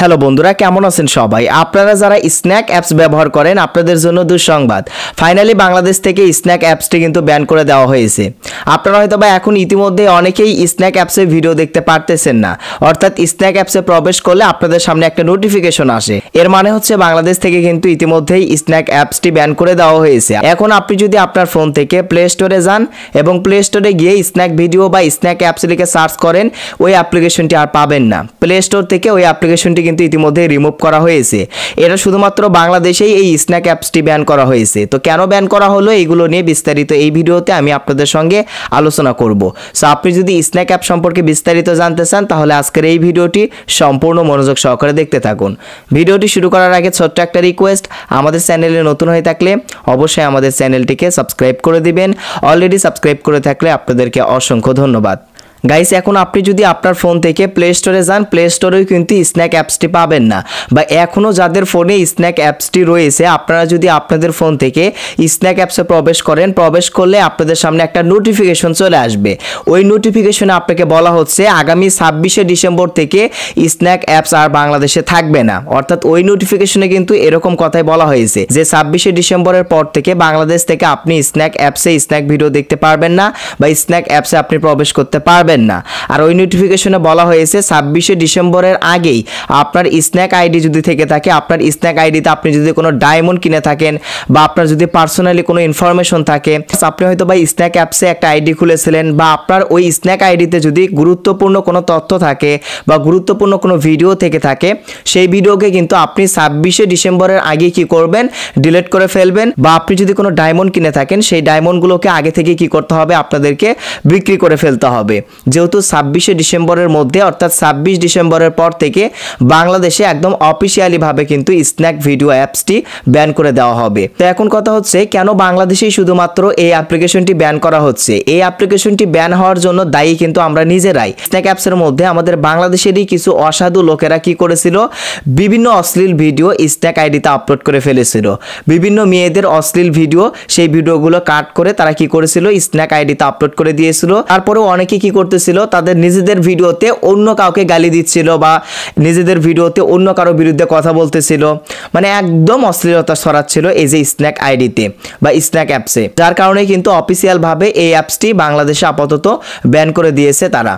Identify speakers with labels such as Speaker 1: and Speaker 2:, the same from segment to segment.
Speaker 1: Hello বন্ধুরা, কেমন আছেন সবাই? আপনারা যারা স্ন্যাক অ্যাপস ব্যবহার করেন আপনাদের জন্য দুঃসংবাদ। ফাইনালি বাংলাদেশ থেকে স্ন্যাক অ্যাপসটি কিন্তু ব্যান করে দেওয়া হয়েছে। আপনারা হয়তো বা এখন ইতিমধ্যে অনেকেই স্ন্যাক অ্যাপসে ভিডিও দেখতে পারতেছেন না, অর্থাৎ স্ন্যাক অ্যাপসে প্রবেশ করলে আপনাদের সামনে একটা নোটিফিকেশন আসে। এর মানে হচ্ছে বাংলাদেশ থেকে কিন্তু ইতিমধ্যেই স্ন্যাক অ্যাপসটি ব্যান করে দেওয়া হয়েছে। এখন আপনি যদি আপনার ফোন থেকে প্লে স্টোরে যান এবং প্লে স্টোরে গিয়ে স্ন্যাক ভিডিও বা স্ন্যাক অ্যাপস লিখে সার্চ করেন, ওই অ্যাপ্লিকেশনটি আর পাবেন না। প্লে স্টোর থেকে ওই অ্যাপ্লিকেশনটি কিন্তু ইতিমধ্যে রিমুভ করা হয়েছে। এটা শুধুমাত্র বাংলাদেশেই এই স্ন্যাক অ্যাপসটি ব্যান করা হয়েছে। তো কেন ব্যান করা হলো এইগুলো নিয়ে বিস্তারিত এই ভিডিওতে আমি আপনাদের সঙ্গে আলোচনা করব। সো আপনি যদি স্ন্যাক অ্যাপ সম্পর্কে বিস্তারিত জানতে চান তাহলে আজকের এই ভিডিওটি সম্পূর্ণ মনোযোগ সহকারে দেখতে থাকুন। ভিডিওটি শুরু করার আগে ছোট্ট একটা রিকোয়েস্ট, আমাদের চ্যানেলে নতুন হয়ে থাকলে অবশ্যই আমাদের চ্যানেলটিকে সাবস্ক্রাইব করে দিবেন। অলরেডি সাবস্ক্রাইব করে থাকলে আপনাদেরকে অসংখ্য ধন্যবাদ। গাইস, এখন আপনি যদি আপনার ফোন থেকে প্লে স্টোরে যান, প্লে স্টোরেও কিন্তু স্ন্যাক অ্যাপসটি পাবেন না, বা এখনও যাদের ফোনে স্ন্যাক অ্যাপসটি রয়েছে আপনারা যদি আপনাদের ফোন থেকে স্ন্যাক অ্যাপসে প্রবেশ করেন, প্রবেশ করলে আপনাদের সামনে একটা নোটিফিকেশন চলে আসবে। ওই নোটিফিকেশনে আপনাকে বলা হচ্ছে আগামী 26শে ডিসেম্বর থেকে স্ন্যাক অ্যাপস আর বাংলাদেশে থাকবে না। অর্থাৎ ওই নোটিফিকেশনে কিন্তু এরকম কথাই বলা হয়েছে যে 26শে ডিসেম্বরের পর থেকে বাংলাদেশ থেকে আপনি স্ন্যাক অ্যাপসে স্ন্যাক ভিডিও দেখতে পারবেন না, বা স্ন্যাক অ্যাপসে আপনি প্রবেশ করতে পারবেন না। আর ওই নোটিফিকেশনে বলা হয়েছে 26শে ডিসেম্বরের আগেই আপনার স্ন্যাক আইডি যদি থেকে থাকে, আপনার স্ন্যাক আইডিতে আপনি যদি কোনো ডায়মন্ড কিনে থাকেন বা আপনার যদি পার্সোনালি কোনো ইনফরমেশন থাকে, আপনি হয়তো বা স্ন্যাক অ্যাপসে একটা আইডি খুলেছিলেন, বা আপনার ওই স্ন্যাক আইডিতে যদি গুরুত্বপূর্ণ কোনো তথ্য থাকে বা গুরুত্বপূর্ণ কোনো ভিডিও থেকে থাকে, সেই ভিডিওকে কিন্তু আপনি 26শে ডিসেম্বরের আগে কি করবেন, ডিলিট করে ফেলবেন। বা আপনি যদি কোনো ডায়মন্ড কিনে থাকেন, সেই ডায়মন্ডগুলোকে আগে থেকে কি করতে হবে, আপনাদেরকে বিক্রি করে ফেলতে হবে। যেহেতু 26শে ডিসেম্বরের মধ্যে, অর্থাৎ 26 ডিসেম্বরের পর থেকে বাংলাদেশে একদম অফিসিয়ালি ভাবে কিন্তু স্ন্যাক ভিডিও অ্যাপসটি ব্যান করে দেওয়া হবে। তো এখন কথা হচ্ছে, কেন বাংলাদেশেই শুধুমাত্র এই অ্যাপ্লিকেশনটি ব্যান করা হচ্ছে? এই অ্যাপ্লিকেশনটি ব্যান হওয়ার জন্য দায়ী কিন্তু আমরা নিজেরাই। স্ন্যাক অ্যাপসের মধ্যে আমাদের বাংলাদেশেরই কিছু অসাধু লোকেরা কি করেছিল, বিভিন্ন অশ্লীল ভিডিও স্ন্যাক আইডিতে আপলোড করে ফেলেছিল। বিভিন্ন মেয়েদের অশ্লীল ভিডিও, সেই ভিডিওগুলো কাট করে তারা কি করেছিল, স্ন্যাক আইডিতে আপলোড করে দিয়েছিল। তারপরেও অনেকে কি করতেছিল, তাদের নিজেদের ভিডিওতে অন্য কাউকে গালি দিচ্ছিল বা নিজেদের ভিডিওতে অন্য কারো বিরুদ্ধে কথা বলতেছিল, মানে একদম অশ্লীলতা ছড়াচ্ছিল এই যে স্ন্যাক আইডিতে বা স্ন্যাক অ্যাপসে। যার কারণে কিন্তু অফিসিয়াল ভাবে এই অ্যাপসটি বাংলাদেশে আপাতত ব্যান করে দিয়েছে তারা।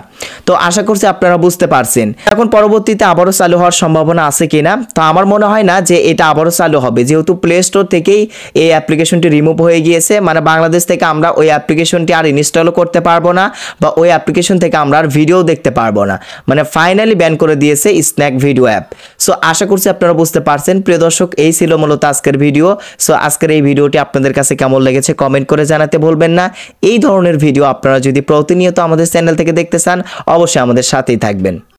Speaker 1: তো আশা করছি আপনারা বুঝতে পারছেন। এখন পরবর্তীতে আবারও চালু হওয়ার সম্ভাবনা আছে কিনা, তো আমার মনে হয় না যে এটা আবারও চালু হবে, যেহেতু প্লে স্টোর থেকেই এই অ্যাপ্লিকেশনটি রিমুভ হয়ে গিয়েছে। মানে বাংলাদেশ থেকে আমরা ওই অ্যাপ্লিকেশনটি আর ইনস্টলও করতে পারবো না, বা ওই অ্যাপ্লিকেশন থেকে আমরা আর ভিডিও দেখতে পারবো না। মানে ফাইনালি ব্যান করে দিয়েছে স্ন্যাক ভিডিও অ্যাপ। সো আশা করছি আপনারা বুঝতে পারছেন। প্রিয় দর্শক, এই ছিল মূলত আজকের ভিডিও। সো আজকের এই ভিডিওটি আপনাদের কাছে কেমন লেগেছে কমেন্ট করে জানাতে ভুলবেন না। এই ধরনের ভিডিও আপনারা যদি প্রতিনিয়ত আমাদের চ্যানেল থেকে দেখতে চান অবশ্যই আমাদের সাথেই থাকবেন।